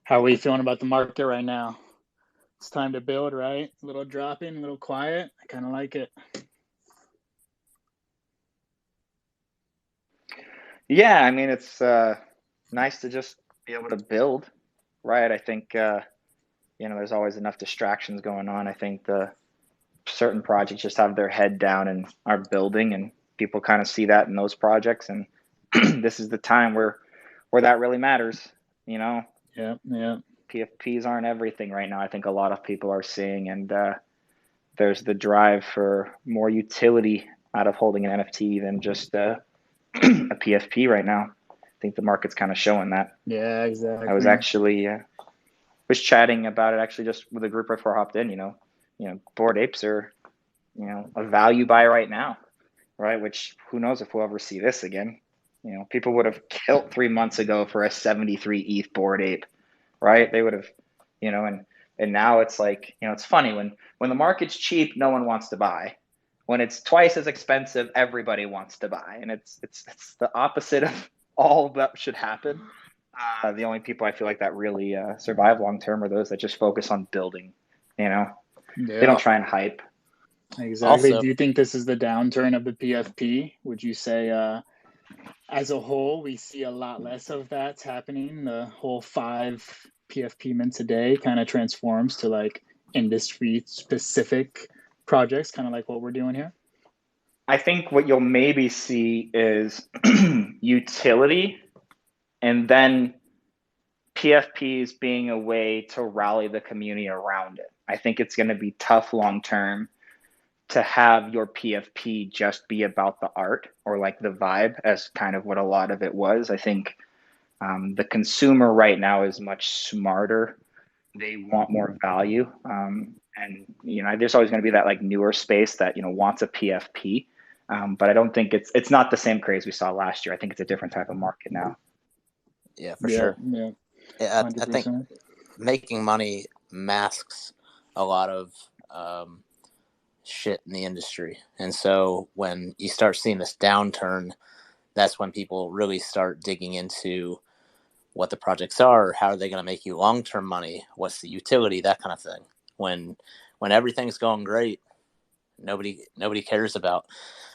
How are we feeling about the market right now? It's time to build, right? A little dropping, a little quiet. I kind of like it. Yeah, I mean it's nice to just be able to build, right? I think there's always enough distractions going on. I think the certain projects just have their head down and are building, and people kind of see that in those projects. And this is the time where that really matters. You know, Yeah, yeah. PFPs aren't everything right now. I think a lot of people are seeing, and there's the drive for more utility out of holding an NFT than just a PFP right now. I think the market's kind of showing that. Yeah, I was exactly. actually was chatting about it actually just with a group before I hopped in. Bored apes are a value buy right now, right? Which who knows if we'll ever see this again. People would have killed 3 months ago for a 73 ETH bored ape, right? They would have, and now it's like it's funny when the market's cheap, no one wants to buy. When it's twice as expensive, everybody wants to buy, and it's the opposite of all that should happen. The only people I feel like that really survive long term are those that just focus on building. You know, they don't Yeah, try and hype. exactly. Also, Do you think this is the downturn of the PFP? Would you say, as a whole, we see a lot less of that happening? The whole five PFP mints a day kind of transforms to like industry specific projects, kind of like what we're doing here. I think what you'll maybe see is utility, and then PFPs being a way to rally the community around it. I think it's going to be tough long term to have your PFP just be about the art or like the vibe, as kind of what a lot of it was. I think the consumer right now is much smarter. They want more value. And there's always going to be that like newer space that wants a PFP. But I don't think it's not the same craze we saw last year. I think it's a different type of market now. yeah, for Yeah, sure. yeah, I think 100%. making money masks a lot of shit in the industry. And so when you start seeing this downturn, that's when people really start digging into what the projects are, how are they going to make you long-term money, what's the utility, that kind of thing. When everything's going great, nobody cares about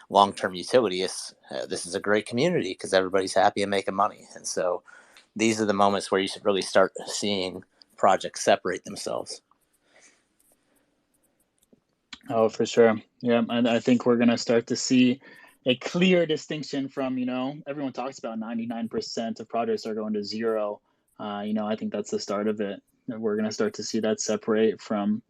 long-term utility. This is a great community because everybody's happy and making money. And so these are the moments where you should really start seeing projects separate themselves. Oh, for sure. Yeah, and I think we're gonna start to see a clear distinction from, everyone talks about 99% of projects are going to zero. I think that's the start of it. We're gonna start to see that separate from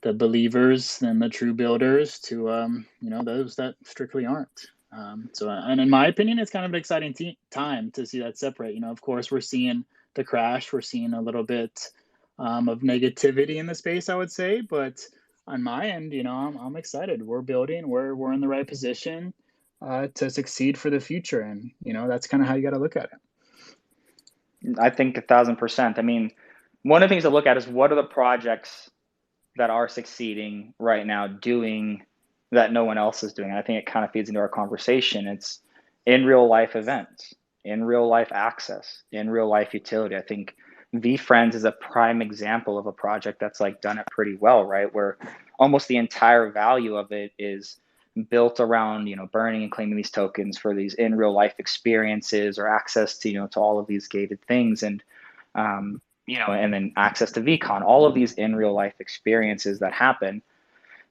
the believers and the true builders to, those that strictly aren't. And in my opinion, it's kind of an exciting time to see that separate. Of course, we're seeing the crash. We're seeing a little bit of negativity in the space, I would say, but on my end, I'm excited. We're building. We're in the right position to succeed for the future, and that's kind of how you got to look at it. I think 1,000%. I mean, one of the things to look at is what are the projects that are succeeding right now doing that no one else is doing. And I think it kind of feeds into our conversation. It's in real life events, in real life access, in real life utility. I think VeeFriends is a prime example of a project that's like done it pretty well, right? Where almost the entire value of it is built around burning and claiming these tokens for these in real life experiences or access to to all of these gated things. And and then access to VCon, all of these in real life experiences that happen.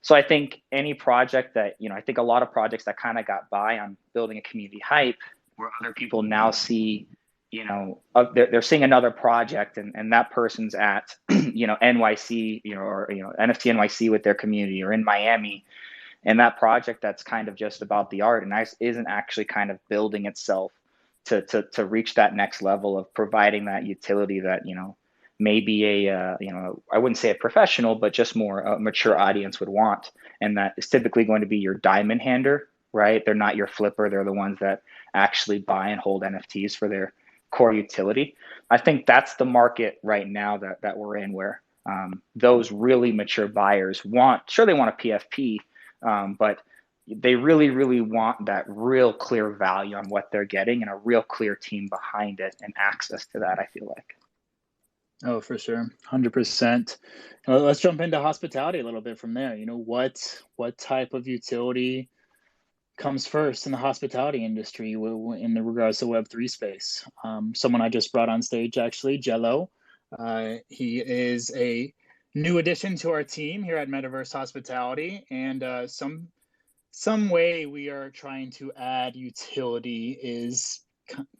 So I think any project that, I think a lot of projects that kind of got by on building a community hype, where other people now see, they're seeing another project, and that person's at, NYC, or, NFT NYC with their community, or in Miami. And that project that's kind of just about the art and isn't actually kind of building itself to reach that next level of providing that utility that, maybe I wouldn't say a professional, but just more a mature audience would want. And that is typically going to be your diamond hander, right? They're not your flipper. They're the ones that actually buy and hold NFTs for their core utility. I think that's the market right now that we're in, where those really mature buyers they want a PFP, but they really, really want that real clear value on what they're getting and a real clear team behind it and access to that, I feel like. Oh, for sure, 100%. Let's jump into hospitality a little bit from there. What type of utility comes first in the hospitality industry in the regards to Web3 space? Someone I just brought on stage, actually, Jello. He is a new addition to our team here at Metaverse Hospitality, and some way we are trying to add utility is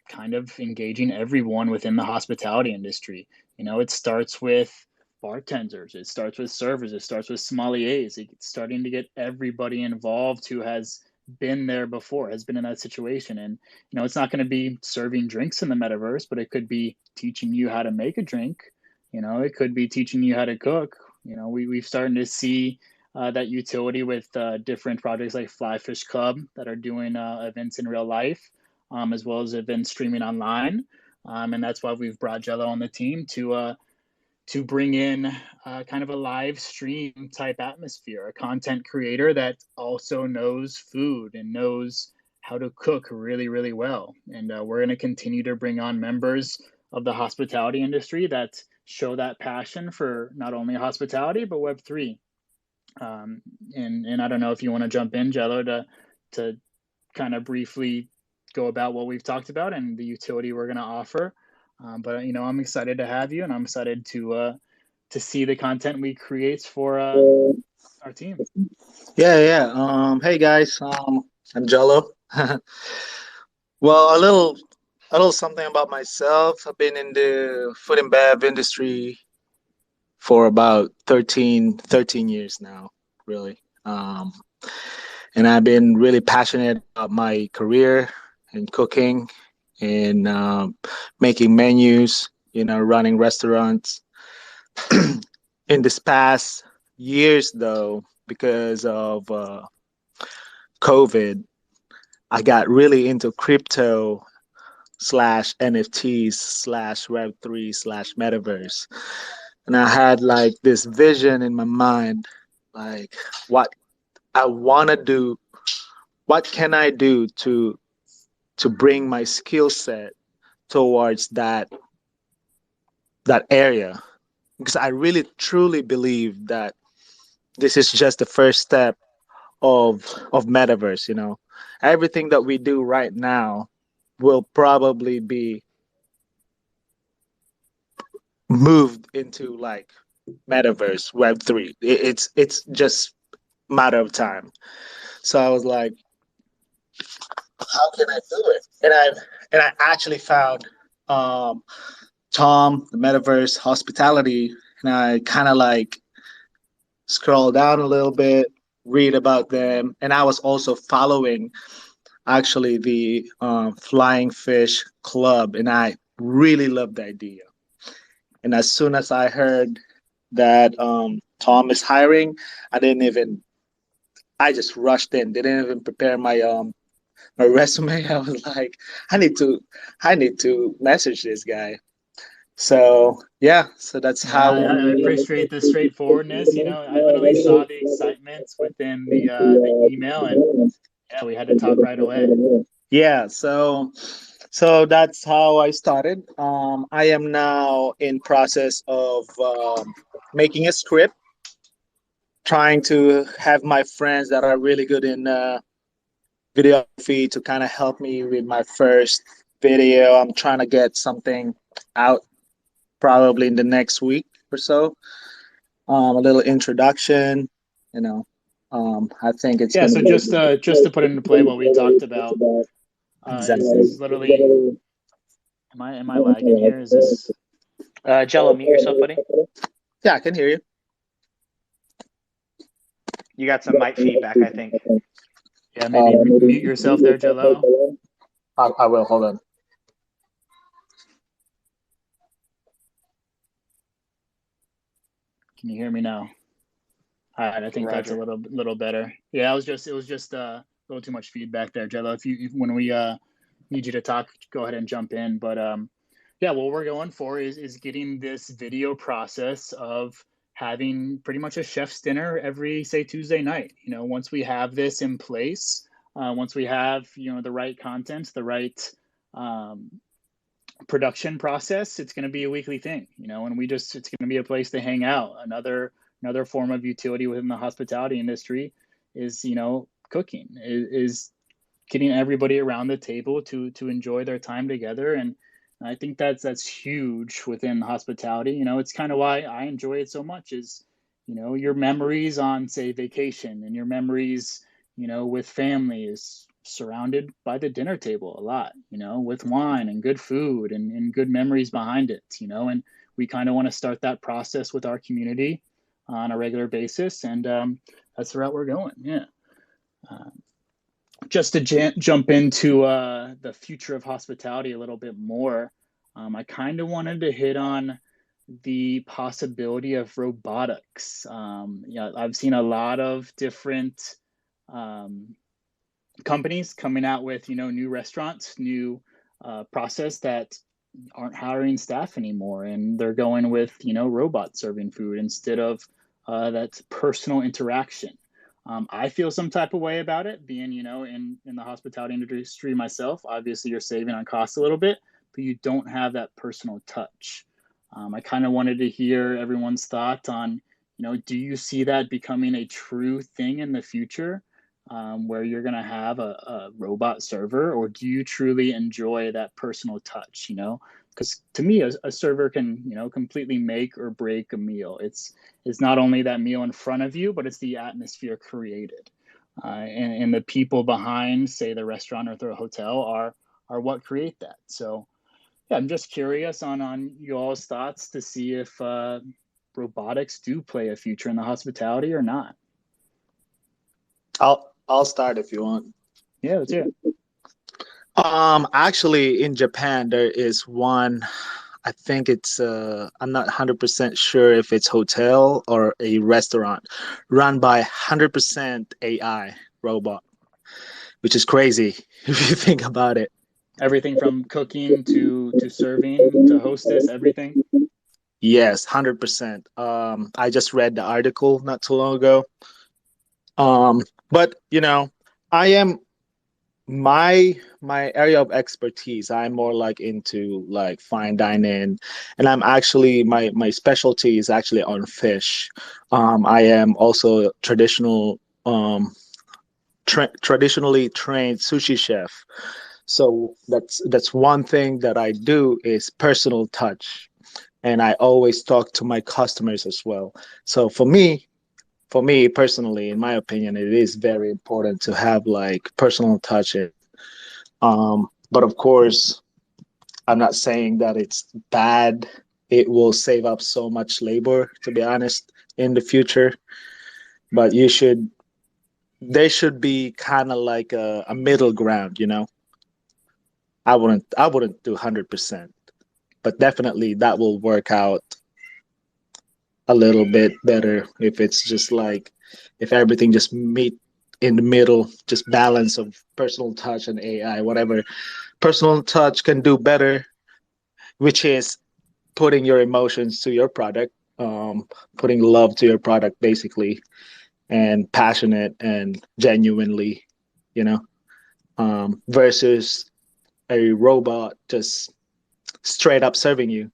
kind of engaging everyone within the hospitality industry. It starts with bartenders, it starts with servers, it starts with sommeliers. It's starting to get everybody involved who has been there before, has been in that situation. And it's not going to be serving drinks in the metaverse, but it could be teaching you how to make a drink. It could be teaching you how to cook. We've started to see that utility with different projects like Fly Fish Club that are doing events in real life, as well as events streaming online. And that's why we've brought Jello on the team to bring in kind of a live stream type atmosphere, a content creator that also knows food and knows how to cook really, really well. And we're going to continue to bring on members of the hospitality industry that show that passion for not only hospitality, but Web3. And I don't know if you want to jump in, Jello, to kind of briefly go about what we've talked about and the utility we're going to offer. But I'm excited to have you, and I'm excited to see the content we create for our team. Yeah. Hey guys, I'm Jello. Well, a little something about myself. I've been in the food and bev industry for about 13 years now, really. And I've been really passionate about my career in cooking and making menus, running restaurants. In this past years, though, because of COVID, I got really into crypto slash NFTs slash Web3 slash metaverse. And I had like this vision in my mind, like what I want to do, what can I do to bring my skill set towards that area? Because I really truly believe that this is just the first step of metaverse. Everything that we do right now will probably be moved into like metaverse Web3. It's just matter of time. So I was like, how can I do it? And I actually found Tom, the Metaverse Hospitality, and I kind of like scroll down a little bit, read about them, and I was also following actually the Flying Fish Club, and I really loved the idea. And as soon as I heard that Tom is hiring, I just rushed in. Didn't even prepare my resume. I was like, I need to message this guy. So yeah, so that's Yeah, how. I appreciate the straightforwardness. I literally saw the excitement within the email, and yeah, we had to talk right away. Yeah, so that's how I started. I am now in process of making a script, trying to have my friends that are really good in videography to kind of help me with my first video. I'm trying to get something out probably in the next week or so. A little introduction, you know. I think it's Yeah, gonna so be just to put into play what we talked about, exactly. is literally, am I lagging here? Is this? Jello, mute yourself, buddy. Yeah, I can hear you. You got some mic feedback, I think. Yeah, maybe mute yourself there, Jello. I will. Hold on. Can you hear me now? All right, I think that's a little better. Yeah, it was just a little too much feedback there, Jello. When we need you to talk, go ahead and jump in. But yeah, what we're going for is getting this video process of having pretty much a chef's dinner every, say, Tuesday night. Once we have this in place, once we have the right content, the right production process, it's going to be a weekly thing, and it's going to be a place to hang out. Another form of utility within the hospitality industry is, cooking, is getting everybody around the table to enjoy their time together. And I think that's huge within hospitality. It's kind of why I enjoy it so much is, your memories on, say, vacation, and your memories, with family is surrounded by the dinner table a lot, with wine and good food and good memories behind it, and we kind of want to start that process with our community on a regular basis. And that's the route we're going. Yeah. Just to jump into the future of hospitality a little bit more, I kind of wanted to hit on the possibility of robotics. I've seen a lot of different companies coming out with, new restaurants, new process that aren't hiring staff anymore, and they're going with, robots serving food instead of that personal interaction. I feel some type of way about it, being, in the hospitality industry myself. Obviously, you're saving on costs a little bit, but you don't have that personal touch. I kind of wanted to hear everyone's thoughts on, do you see that becoming a true thing in the future, where you're going to have a robot server, or do you truly enjoy that personal touch? Because to me, a server can, completely make or break a meal. It's not only that meal in front of you, but it's the atmosphere created, and the people behind, say, the restaurant or the hotel are what create that. So yeah, I'm just curious on you all's thoughts to see if robotics do play a future in the hospitality or not. I'll start if you want. Yeah, let's hear it. Actually, in Japan, there is one. I think it's I'm not 100% sure if it's hotel or a restaurant run by 100% AI robot, which is crazy if you think about it. Everything from cooking to serving to hostess, everything. Yes, 100%. I just read the article not too long ago. But I am my area of expertise. I'm more like into like fine dining, and I'm actually my specialty is actually on fish. I am also traditionally trained sushi chef. So that's one thing that I do is personal touch, and I always talk to my customers as well. So for me personally, in my opinion, it is very important to have like personal touch. But of course, I'm not saying that it's bad. It will save up so much labor, to be honest, in the future. But there should be kind of like a middle ground. I wouldn't do 100%, but definitely that will work out a little bit better if it's just like if everything just meet in the middle, just balance of personal touch and AI, whatever personal touch can do better, which is putting your emotions to your product, putting love to your product basically, and passionate and genuinely, you know, versus a robot just straight up serving you.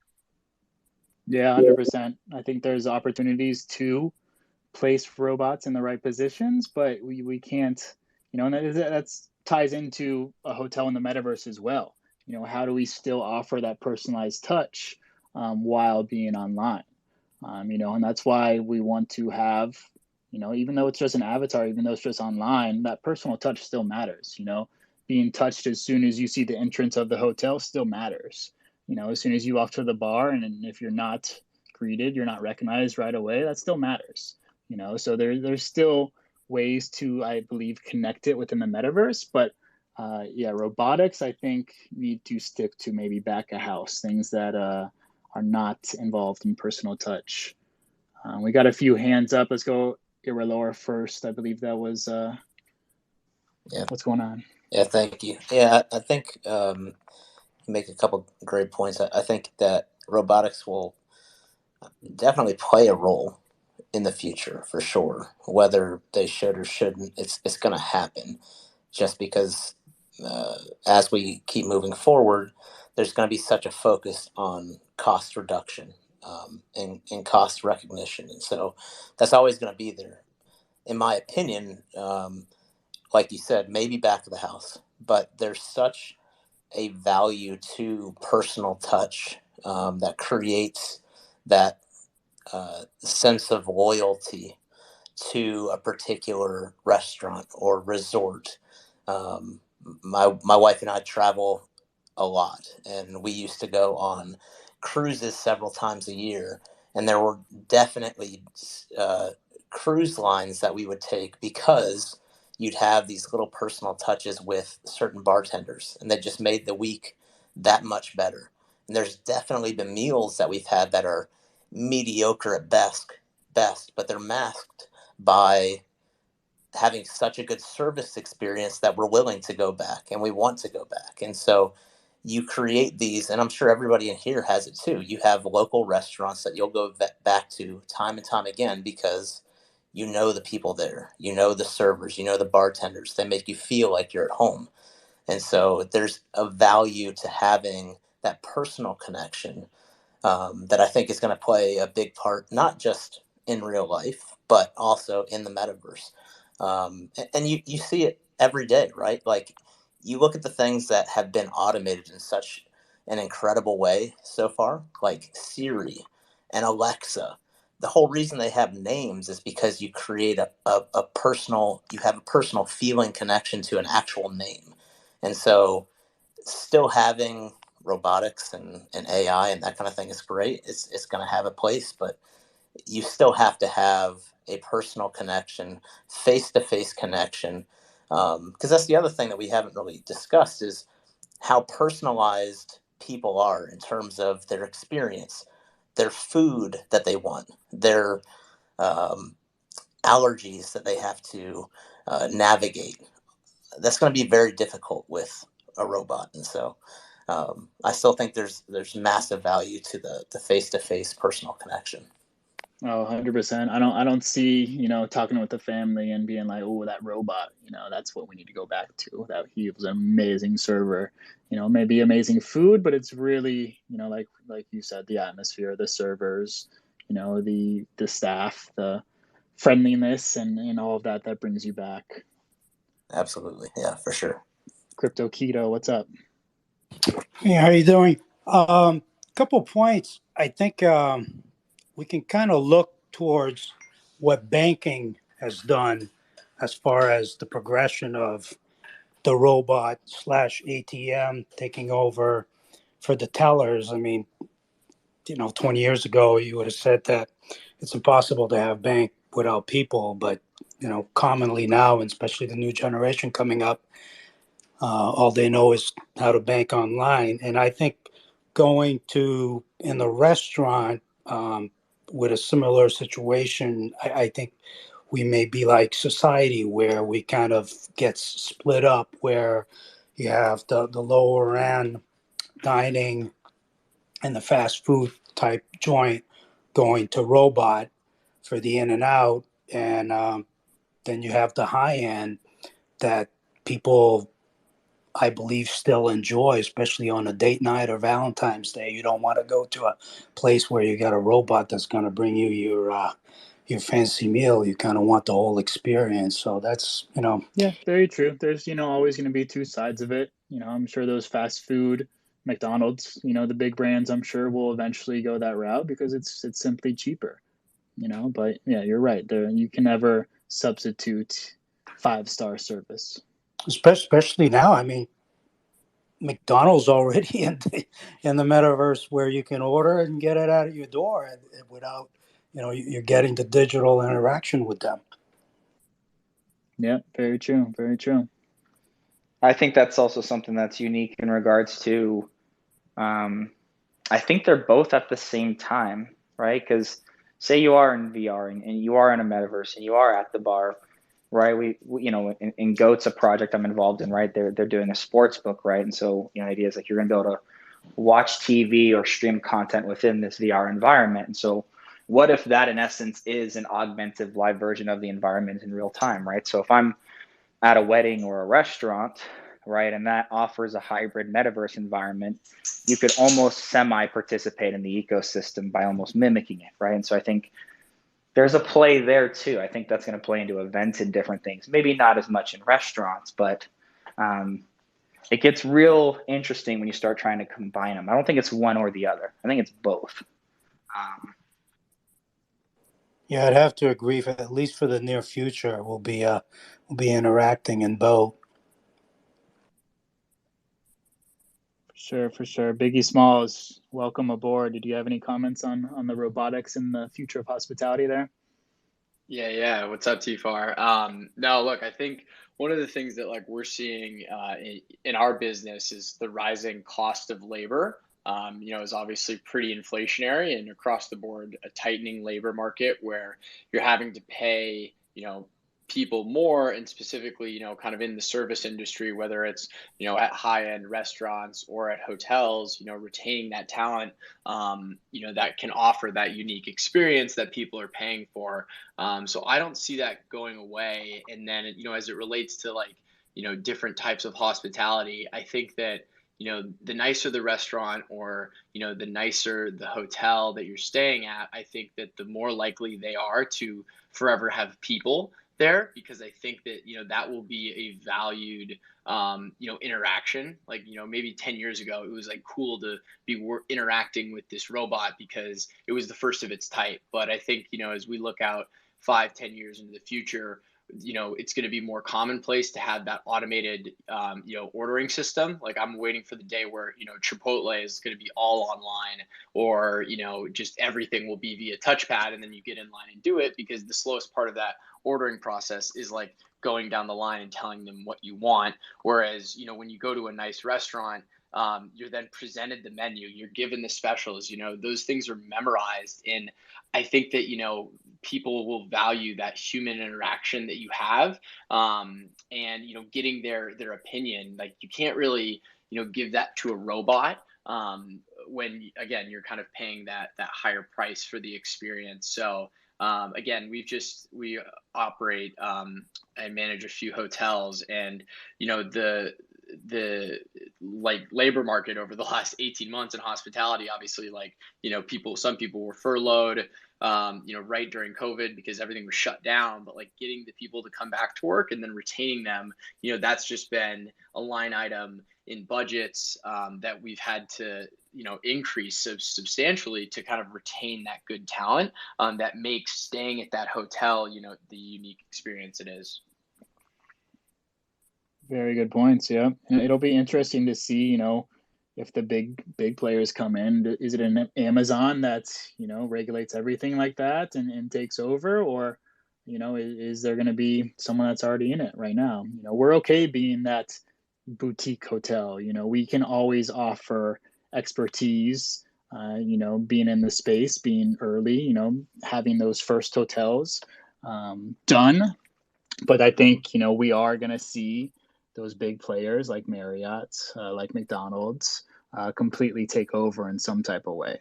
Yeah, 100%. I think there's opportunities to place robots in the right positions, but we can't, and that's ties into a hotel in the metaverse as well. How do we still offer that personalized touch while being online? And that's why we want to have, even though it's just an avatar, even though it's just online, that personal touch still matters. Being touched as soon as you see the entrance of the hotel still matters. As soon as you walk to the bar, and if you're not greeted, you're not recognized right away, that still matters. So there's still ways to, I believe, connect it within the metaverse. But yeah, robotics, I think, need to stick to maybe back of house, things that are not involved in personal touch. We got a few hands up. Let's go Iraloa first. I believe that was Yeah. What's going on? Yeah, thank you. Yeah, I think you make a couple great points. I think that robotics will definitely play a role in the future for sure. Whether they should or shouldn't, it's going to happen. Just because as we keep moving forward, there's going to be such a focus on cost reduction, and cost recognition. And so that's always going to be there. In my opinion, like you said, maybe back of the house, but there's such a value to personal touch, that creates that sense of loyalty to a particular restaurant or resort. My wife and I travel a lot, and we used to go on cruises several times a year, and there were definitely cruise lines that we would take because you'd have these little personal touches with certain bartenders, and they just made the week that much better. And there's definitely been meals that we've had that are mediocre at best, but they're masked by having such a good service experience that we're willing to go back and we want to go back. And so you create these, and I'm sure everybody in here has it too. You have local restaurants that you'll go back to time and time again because you know the people there, you know the servers, you know the bartenders. They make you feel like you're at home. And so there's a value to having that personal connection, that I think is going to play a big part, not just in real life, but also in the metaverse. And you see it every day, right? Like, you look at the things that have been automated in such an incredible way so far, like Siri and Alexa. The whole reason they have names is because you create a personal, you have a personal feeling connection to an actual name. And so still having robotics and AI and that kind of thing is great. It's going to have a place, but you still have to have a personal connection, face-to-face connection, because that's the other thing that we haven't really discussed is how personalized people are in terms of their experience, their food that they want, their um, allergies that they have to navigate. That's going to be very difficult with a robot. And so I still think there's massive value to the face-to-face personal connection. Oh, 100%. I don't see, talking with the family and being like, oh, that robot, that's what we need to go back to. That he was an amazing server, maybe amazing food, but it's really, like you said, the atmosphere, the servers, the staff, the friendliness and all of that brings you back. Absolutely. Yeah, for sure. Crypto Keto, what's up? Hey, how you doing? Couple points. I think we can kind of look towards what banking has done as far as the progression of the robot slash ATM taking over for the tellers. I mean, 20 years ago, you would have said that it's impossible to have bank without people, but commonly now, and especially the new generation coming up, all they know is how to bank online. And I think going to in the restaurant with a similar situation, I think we may be like society where we kind of get split up, where you have the lower end dining and the fast food type joint going to robot for the in and out. And then you have the high end that people, I believe, still enjoy, especially on a date night or Valentine's Day. You don't want to go to a place where you got a robot that's going to bring you your fancy meal. You kind of want the whole experience. So that's, Yeah, very true. There's, always going to be two sides of it. I'm sure those fast food, McDonald's, the big brands, I'm sure will eventually go that route because it's simply cheaper, but yeah, you're right. There, you can never substitute 5-star service. especially now. I mean, McDonald's already in the metaverse where you can order and get it out of your door without, you're getting the digital interaction with them. Yeah, very true. Very true. I think that's also something that's unique in regards to, I think they're both at the same time, right? Because say you are in VR and you are in a metaverse and you are at the bar, right? We in Goat's a project I'm involved in, right? They're doing a sports book, right? And so, the idea is like you're going to be able to watch TV or stream content within this VR environment. And so what if that in essence is an augmented live version of the environment in real time, right? So if I'm at a wedding or a restaurant, right? And that offers a hybrid metaverse environment. You could almost semi-participate in the ecosystem by almost mimicking it, right? And so I think there's a play there too. I think that's going to play into events and different things. Maybe not as much in restaurants, but it gets real interesting when you start trying to combine them. I don't think it's one or the other. I think it's both. Yeah, I'd have to agree. At least for the near future, we'll be interacting in both. For sure. Biggie Smalls, welcome aboard. Did you have any comments on the robotics and the future of hospitality there? Yeah. What's up, T-Far? No, look, I think one of the things that like we're seeing in our business is the rising cost of labor. Is obviously pretty inflationary, and across the board, a tightening labor market where you're having to pay, people more, and specifically, kind of in the service industry, whether it's, at high-end restaurants or at hotels, retaining that talent, that can offer that unique experience that people are paying for. So I don't see that going away. And then, as it relates to like, different types of hospitality, I think that, the nicer the restaurant or, the nicer the hotel that you're staying at, I think that the more likely they are to forever have people there, because I think that, that will be a valued, interaction. Like, maybe 10 years ago, it was like cool to be interacting with this robot because it was the first of its type. But I think, as we look out 5-10 years into the future, it's going to be more commonplace to have that automated, ordering system. Like I'm waiting for the day where, Chipotle is going to be all online, or, just everything will be via touchpad, and then you get in line and do it, because the slowest part of that ordering process is like going down the line and telling them what you want. Whereas, when you go to a nice restaurant, you're then presented the menu, you're given the specials, those things are memorized. And I think that, people will value that human interaction that you have, and, getting their opinion. Like you can't really, give that to a robot, when again, you're kind of paying that higher price for the experience. So, again, we operate, and manage a few hotels, and, the like labor market over the last 18 months in hospitality, obviously, like, some people were furloughed, right during COVID because everything was shut down, but like getting the people to come back to work and then retaining them, that's just been a line item in budgets, that we've had to, increase substantially to kind of retain that good talent, that makes staying at that hotel, the unique experience it is. Very good points. Yeah. And it'll be interesting to see, if the big players come in. Is it an Amazon that, regulates everything like that and takes over, or, is there going to be someone that's already in it right now? We're okay being that boutique hotel. We can always offer expertise, being in the space, being early, having those first hotels done. But I think, we are going to see those big players like Marriott, like McDonald's, completely take over in some type of way.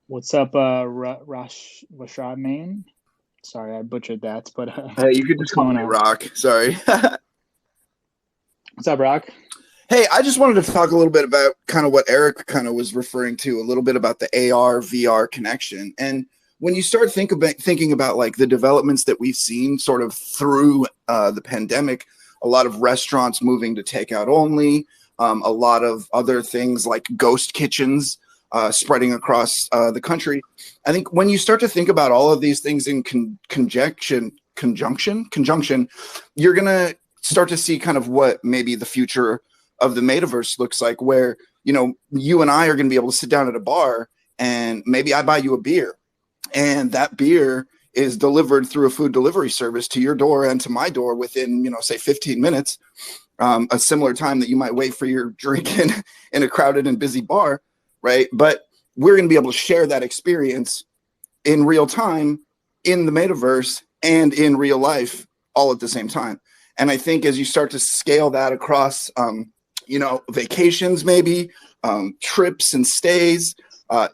What's up, Rashad Main? Sorry, I butchered that, but hey, you could just call me Rock. Sorry. What's up, Rock? Hey, I just wanted to talk a little bit about kind of what Eric kind of was referring to, a little bit about the AR VR connection. And when you start thinking about like the developments that we've seen sort of through the pandemic, a lot of restaurants moving to takeout only, a lot of other things like ghost kitchens spreading across the country. I think when you start to think about all of these things in conjunction, you're going to start to see kind of what maybe the future of the metaverse looks like, where, you and I are going to be able to sit down at a bar and maybe I buy you a beer. And that beer is delivered through a food delivery service to your door and to my door within, say 15 minutes, a similar time that you might wait for your drink in a crowded and busy bar, right? But we're going to be able to share that experience in real time in the metaverse and in real life all at the same time. And I think as you start to scale that across, vacations, maybe trips and stays,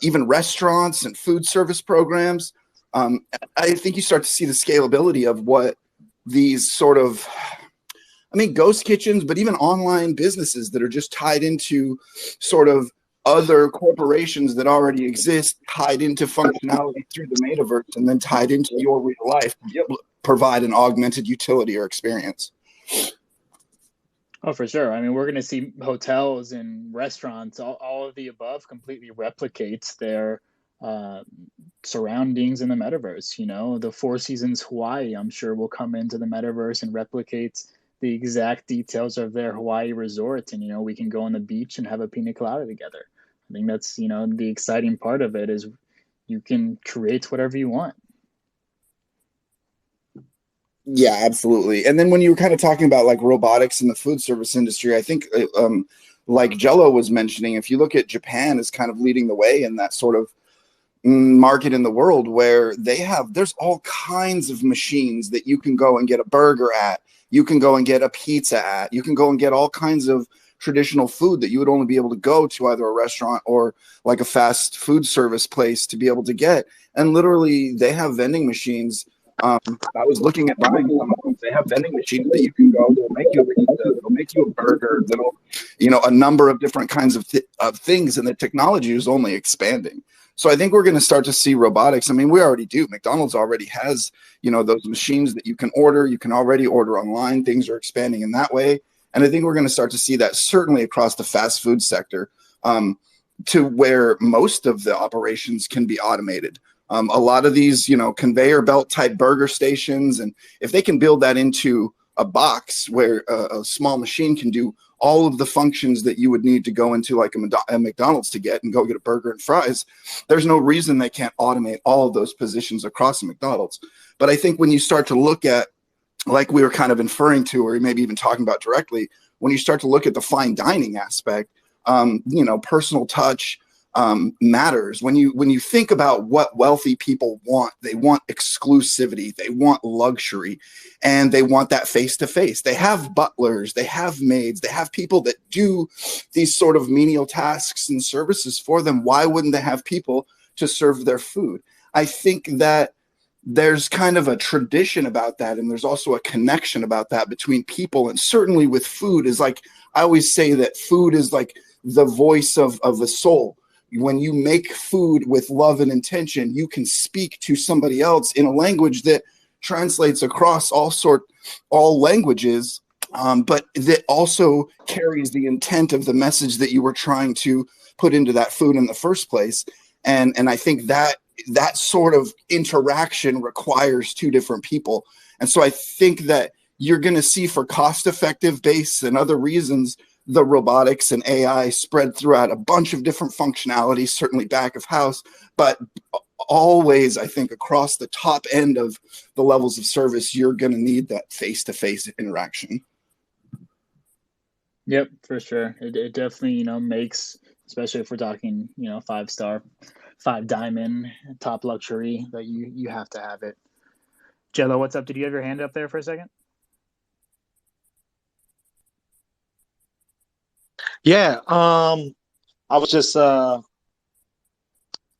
even restaurants and food service programs, I think you start to see the scalability of what these sort of, I mean, ghost kitchens, but even online businesses that are just tied into sort of other corporations that already exist, tied into functionality through the metaverse, and then tied into your real life to be able to provide an augmented utility or experience. Oh, for sure. I mean, we're going to see hotels and restaurants, all of the above completely replicates their surroundings in the metaverse. You know, the Four Seasons Hawaii, I'm sure, will come into the metaverse and replicate the exact details of their Hawaii resort. And, you know, we can go on the beach and have a pina colada together. I think that's, you know, the exciting part of it is you can create whatever you want. Yeah, absolutely. And then when you were kind of talking about like robotics in the food service industry, I think like Jello was mentioning, if you look at Japan is kind of leading the way in that sort of market in the world where there's all kinds of machines that you can go and get a burger at, you can go and get a pizza at, you can go and get all kinds of traditional food that you would only be able to go to either a restaurant or like a fast food service place to be able to get. And literally they have vending machines. I was looking at buying some of them. They have vending machines that you can go. They'll make you a pizza. They'll make you a burger. They'll, you know, a number of different kinds of things. And the technology is only expanding. So I think we're going to start to see robotics. I mean, we already do. McDonald's already has, you know, those machines that you can order. You can already order online. Things are expanding in that way. And I think we're going to start to see that certainly across the fast food sector to where most of the operations can be automated. A lot of these, you know, conveyor belt type burger stations, and if they can build that into a box where a small machine can do all of the functions that you would need to go into like a McDonald's to get and go get a burger and fries, there's no reason they can't automate all of those positions across a McDonald's. But I think when you start to look at, like we were kind of inferring to, or maybe even talking about directly, when you start to look at the fine dining aspect, you know, personal touch, matters. When you think about what wealthy people want, they want exclusivity, they want luxury, and they want that face-to-face. They have butlers, they have maids, they have people that do these sort of menial tasks and services for them. Why wouldn't they have people to serve their food? I think that there's kind of a tradition about that, and there's also a connection about that between people. And certainly with food is like, I always say that food is like the voice of the soul. When you make food with love and intention, you can speak to somebody else in a language that translates across all languages, but that also carries the intent of the message that you were trying to put into that food in the first place. And I think that sort of interaction requires two different people. And so I think that you're going to see, for cost-effective base and other reasons, the robotics and AI spread throughout a bunch of different functionalities, certainly back of house, but always, I think, across the top end of the levels of service, you're going to need that face-to-face interaction. Yep, for sure. It definitely, you know, makes, especially if we're talking, you know, 5-star, 5-diamond, top luxury, that you have to have it. Jello, what's up? Did you have your hand up there for a second? Yeah, I was just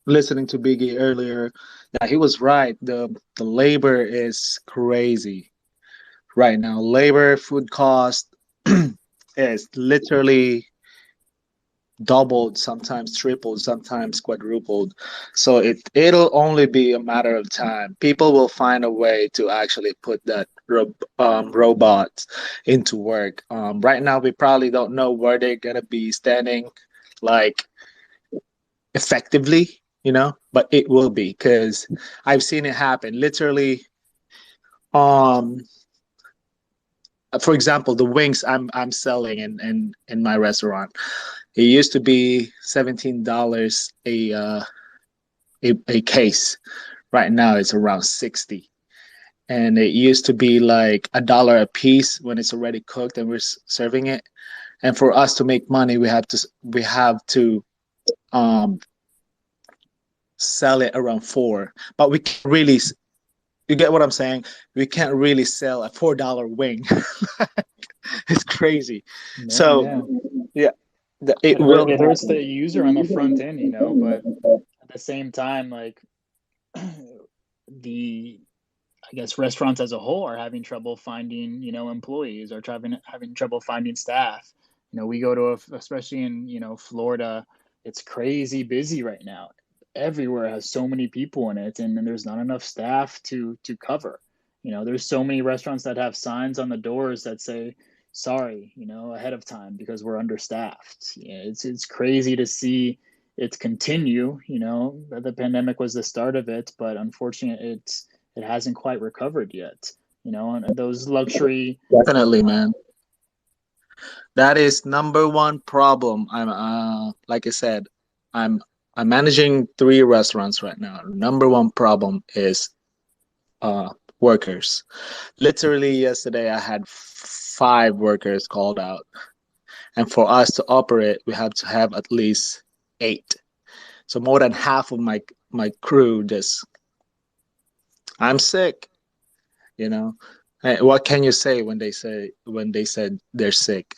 listening to Biggie earlier. Yeah, he was right. The labor is crazy right now. Labor, food cost is literally doubled, sometimes tripled, sometimes quadrupled. So it'll only be a matter of time. People will find a way to actually put that robots into work. Right now, we probably don't know where they're gonna be standing, like effectively, you know, but it will be, because I've seen it happen. Literally, for example, the wings I'm selling in my restaurant. It used to be $17 a case. Right now it's around 60. And it used to be like $1 a piece when it's already cooked and we're serving it. And for us to make money, we have to sell it around $4. But we can't really, you get what I'm saying? We can't really sell a $4 wing. It's crazy. Yeah, so yeah. It hurts the user on the front end, you know, but at the same time, like, I guess restaurants as a whole are having trouble finding, employees, or having trouble finding staff. We go to, especially in, Florida, it's crazy busy right now. Everywhere has so many people in it, and there's not enough staff to cover. There's so many restaurants that have signs on the doors that say, sorry, ahead of time because we're understaffed. It's crazy to see it continue. The pandemic was the start of it, but unfortunately, it hasn't quite recovered yet. And those luxury. Definitely, man. That is number one problem. Like I said, I'm managing 3 restaurants right now. Number one problem is workers. Literally yesterday, I had 5 workers called out, and for us to operate, we have to have at least 8. So more than half of my crew just, I'm sick. What can you say when they said they're sick?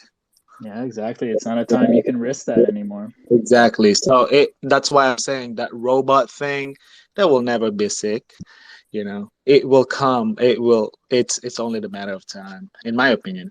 Yeah, exactly. It's not a time you can risk that anymore. Exactly. So that's why I'm saying that robot thing, that will never be sick. It will come. It's only the matter of time, in my opinion.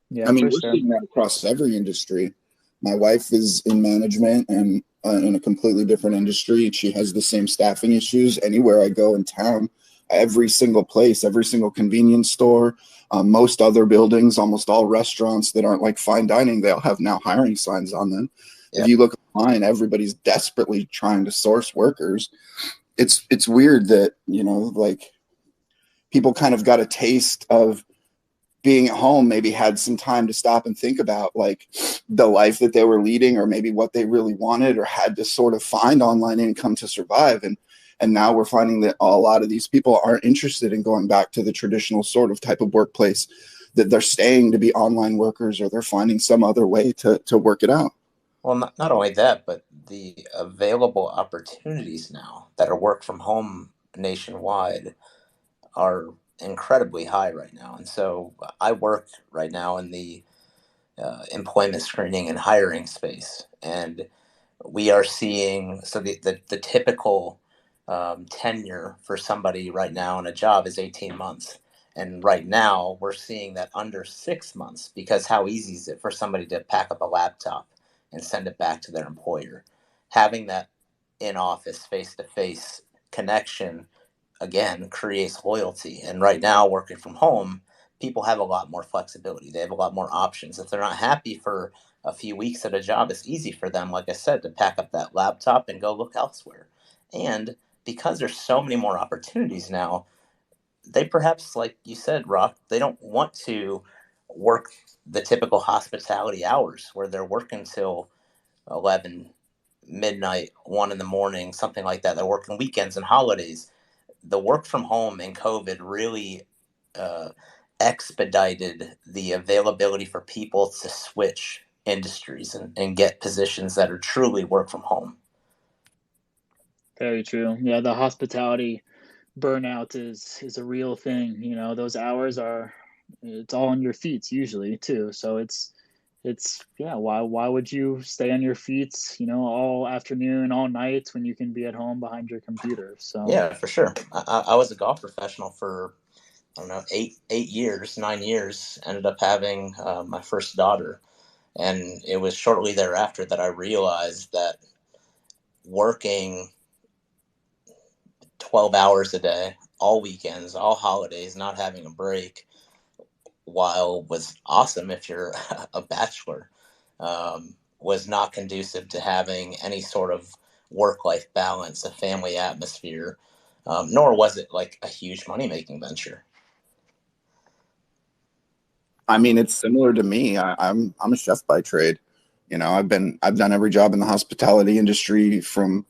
Yeah, I mean, for we're sure. seeing that across every industry. My wife is in management and in a completely different industry. She has the same staffing issues anywhere I go in town. Every single place, every single convenience store, most other buildings, almost all restaurants that aren't like fine dining, they'll have now hiring signs on them. Yep. If you look online, everybody's desperately trying to source workers. It's weird that, like people kind of got a taste of being at home, maybe had some time to stop and think about like the life that they were leading, or maybe what they really wanted, or had to sort of find online income to survive. And now we're finding that a lot of these people aren't interested in going back to the traditional sort of type of workplace, that they're staying to be online workers, or they're finding some other way to work it out. Well, not only that, but the available opportunities now that are work from home nationwide are incredibly high right now. And so I work right now in the employment screening and hiring space. And we are seeing, so the typical tenure for somebody right now in a job is 18 months. And right now we're seeing that under 6 months, because how easy is it for somebody to pack up a laptop and send it back to their employer? Having that in office, face to face connection, again, creates loyalty. And right now, working from home, people have a lot more flexibility. They have a lot more options. If they're not happy for a few weeks at a job, it's easy for them, like I said, to pack up that laptop and go look elsewhere. And because there's so many more opportunities now, they perhaps, like you said, Rock, they don't want to work the typical hospitality hours where they're working till 11, midnight, 1 in the morning, something like that. They're working weekends and holidays. The work from home and COVID really expedited the availability for people to switch industries and get positions that are truly work from home. Very true. Yeah, the hospitality burnout is a real thing. Those hours it's all on your feet usually too. So it's yeah, why would you stay on your feet, all afternoon, all night, when you can be at home behind your computer? So yeah, for sure. I was a golf professional for, I don't know, 9 years. Ended up having my first daughter, and it was shortly thereafter that I realized that working 12 hours a day, all weekends, all holidays, not having a break, while was awesome if you're a bachelor, was not conducive to having any sort of work-life balance, a family atmosphere, nor was it like a huge money-making venture. I mean, it's similar to me. I'm a chef by trade. I've done every job in the hospitality industry, from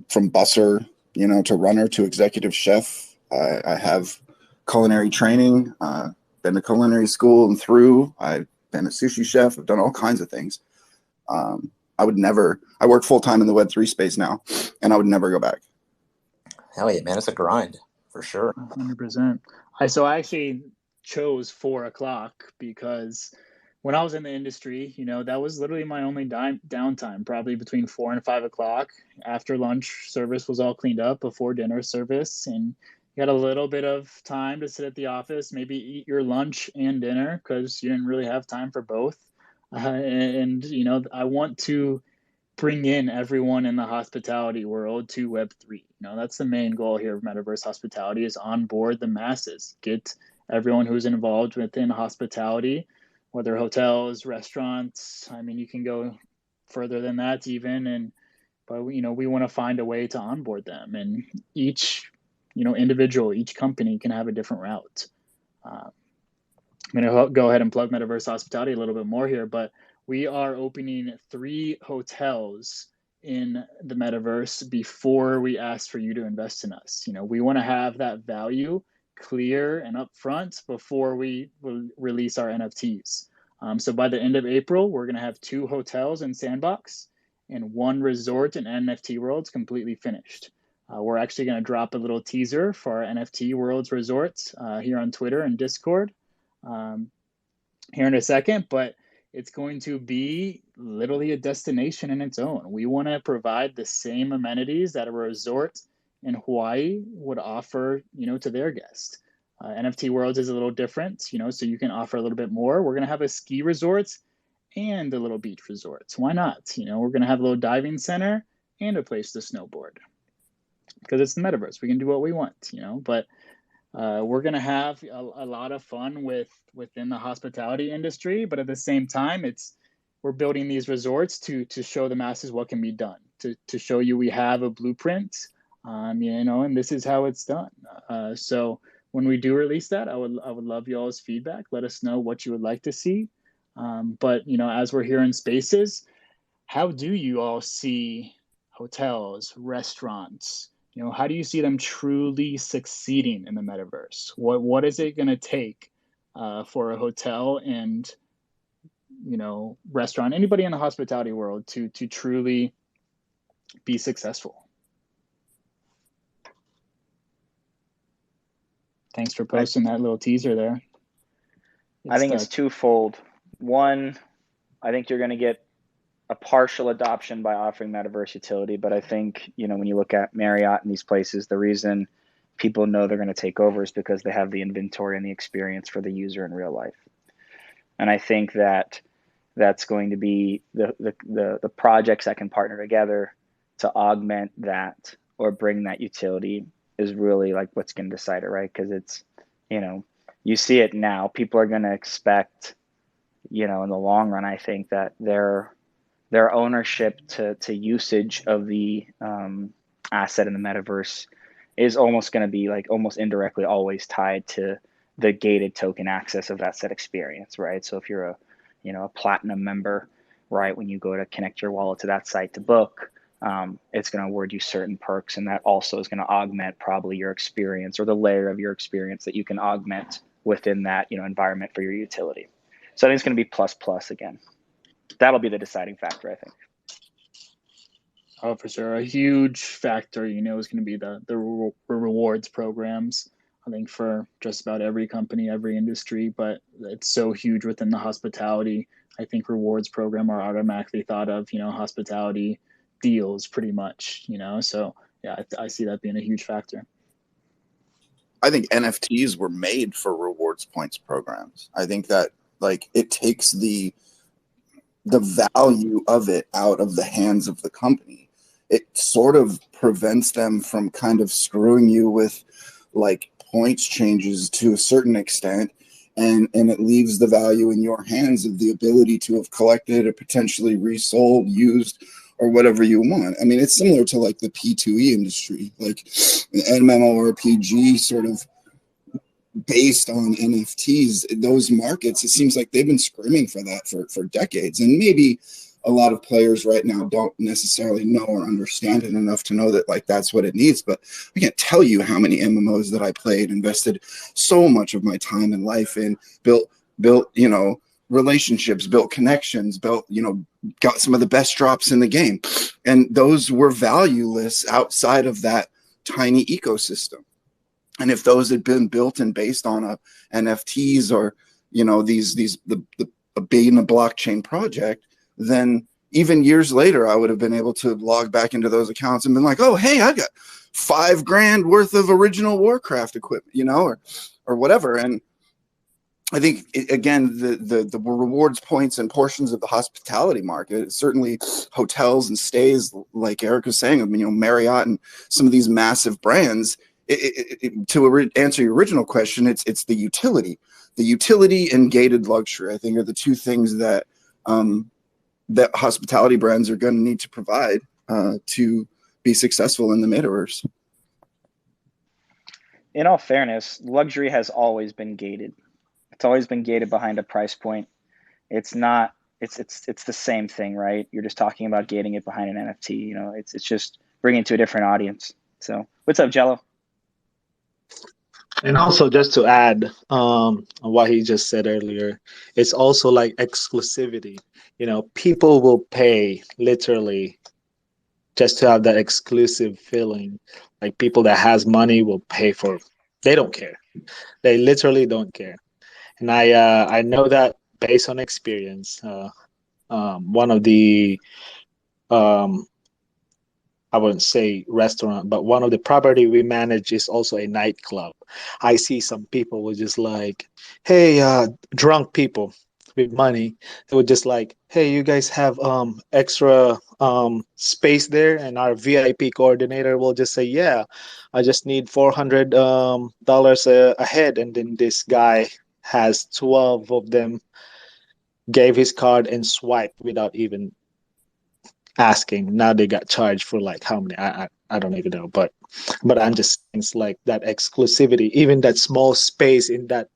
busser, to runner, to executive chef. I have culinary training, been to culinary school and through. I've been a sushi chef. I've done all kinds of things. I work full time in the Web3 space now, and I would never go back. Hell yeah, man. It's a grind for sure. 100%. I actually chose 4 o'clock because when I was in the industry, that was literally my only downtime, probably between 4 and 5 o'clock. After lunch, service was all cleaned up, before dinner service, and You got a little bit of time to sit at the office, maybe eat your lunch and dinner because you didn't really have time for both. And I want to bring in everyone in the hospitality world to Web3. That's the main goal here of Metaverse Hospitality, is onboard the masses, get everyone who's involved within hospitality, whether hotels, restaurants. I mean, you can go further than that even, but we want to find a way to onboard them, and each individual, each company can have a different route. I'm going to go ahead and plug Metaverse Hospitality a little bit more here, but we are opening 3 hotels in the metaverse before we ask for you to invest in us. We want to have that value clear and upfront before we release our NFTs. So by the end of April, we're going to have 2 hotels in Sandbox and 1 resort in NFT Worlds completely finished. We're actually going to drop a little teaser for our NFT Worlds resorts here on Twitter and Discord here in a second, but it's going to be literally a destination in its own. We want to provide the same amenities that a resort in Hawaii would offer, to their guests. NFT Worlds is a little different, so you can offer a little bit more. We're going to have a ski resorts and a little beach resorts. Why not? We're going to have a little diving center and a place to snowboard because it's the metaverse. We can do what we want, but we're going to have a lot of fun within the hospitality industry, but at the same time, we're building these resorts to show the masses what can be done, to show you we have a blueprint, and this is how it's done. So when we do release that, I would love y'all's feedback. Let us know what you would like to see. But as we're here in Spaces, how do you all see hotels, restaurants? How do you see them truly succeeding in the metaverse? What is it going to take for a hotel and restaurant, anybody in the hospitality world to truly be successful? Thanks for posting that little teaser there. I think it's twofold. One, I think you're going to get a partial adoption by offering metaverse utility, but I think when you look at Marriott and these places, the reason people know they're going to take over is because they have the inventory and the experience for the user in real life. And I think that's going to be the projects that can partner together to augment that or bring that utility is really like what's going to decide it, right? Because it's you see it now. People are going to expect in the long run, I think that their ownership to usage of the asset in the metaverse is almost going to be like almost indirectly always tied to the gated token access of that set experience, right? So if you're a platinum member, right, when you go to connect your wallet to that site to book, it's going to award you certain perks, and that also is going to augment probably your experience or the layer of your experience that you can augment within that environment for your utility. So I think it's going to be plus again. That'll be the deciding factor, I think. Oh, for sure. A huge factor, is going to be the rewards programs, I think, for just about every company, every industry, but it's so huge within the hospitality. I think rewards program are automatically thought of, hospitality deals pretty much, so yeah, I see that being a huge factor. I think NFTs were made for rewards points programs. I think that it takes the value of it out of the hands of the company. It sort of prevents them from kind of screwing you with points changes to a certain extent, and it leaves the value in your hands of the ability to have collected or potentially resold, used, or whatever you want. I mean, it's similar to the P2E industry, MMORPG sort of based on NFTs. Those markets, it seems like they've been screaming for that for decades, and maybe a lot of players right now don't necessarily know or understand it enough to know that that's what it needs. But I can't tell you how many MMOs that I played, invested so much of my time and life in, built relationships, built connections, got some of the best drops in the game, and those were valueless outside of that tiny ecosystem. And if those had been built and based on NFTs or being a blockchain project, then even years later, I would have been able to log back into those accounts and been like, oh, hey, I got $5,000 worth of original Warcraft equipment, or whatever. And I think again, the rewards points and portions of the hospitality market, certainly hotels and stays, like Eric was saying, Marriott and some of these massive brands. Answer your original question, it's the utility and gated luxury, I think, are the two things that that hospitality brands are going to need to provide to be successful in the metaverse. In all fairness, luxury has always been gated. It's always been gated behind a price point. It's not. It's the same thing, right? You're just talking about gating it behind an NFT. It's just bringing it to a different audience. So, what's up, Jello? And also, just to add on what he just said earlier, it's also like exclusivity. People will pay literally just to have that exclusive feeling. Like people that has money will pay for. They don't care. They literally don't care. And I know that based on experience. One of the I wouldn't say restaurant, but one of the property we manage is also a nightclub. I see some people were just like, hey, drunk people with money. They were just like, hey, you guys have extra space there? And our VIP coordinator will just say, yeah, I just need $400 a head. And then this guy has 12 of them, gave his card and swiped without even asking. Now they got charged for like how many? I don't even know, but I'm just saying, it's like that exclusivity. Even that small space in that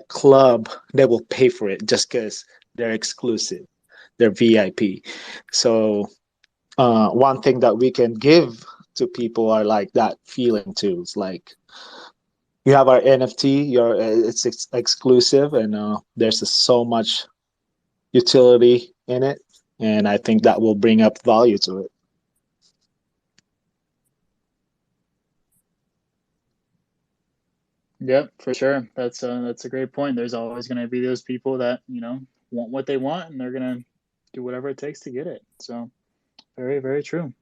club, they will pay for it just because they're exclusive, they're VIP. So one thing that we can give to people are like that feeling too. It's like you have our NFT, it's exclusive, and there's just so much utility in it. And I think that will bring up value to it. Yep, for sure. That's a great point. There's always going to be those people that, want what they want, and they're going to do whatever it takes to get it. So very, very true.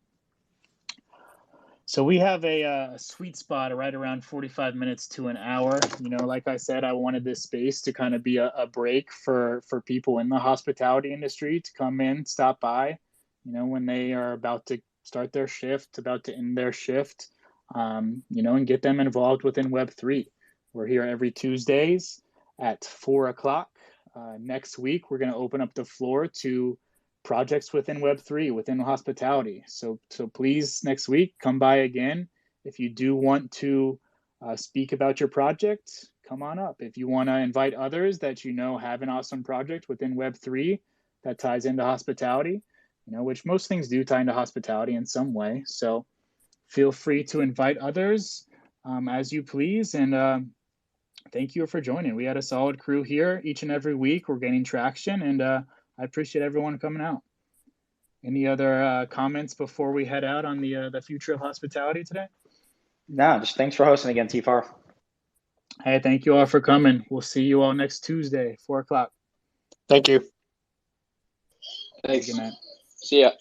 So we have a sweet spot right around 45 minutes to an hour. Like I said, I wanted this space to kind of be a break for people in the hospitality industry to come in, stop by, when they are about to start their shift, about to end their shift, and get them involved within Web3. We're here every Tuesdays at 4 o'clock. Next week, we're going to open up the floor to projects within Web3, within hospitality. So please, next week, come by again. If you do want to speak about your project, come on up. If you want to invite others that have an awesome project within Web3 that ties into hospitality, which most things do tie into hospitality in some way. So feel free to invite others as you please. And thank you for joining. We had a solid crew here each and every week. We're gaining traction, and I appreciate everyone coming out. Any other comments before we head out on the future of hospitality today? No, just thanks for hosting again, T-Far. Hey, thank you all for coming. We'll see you all next Tuesday, 4 o'clock. Thank you. Thanks. Good night. See ya.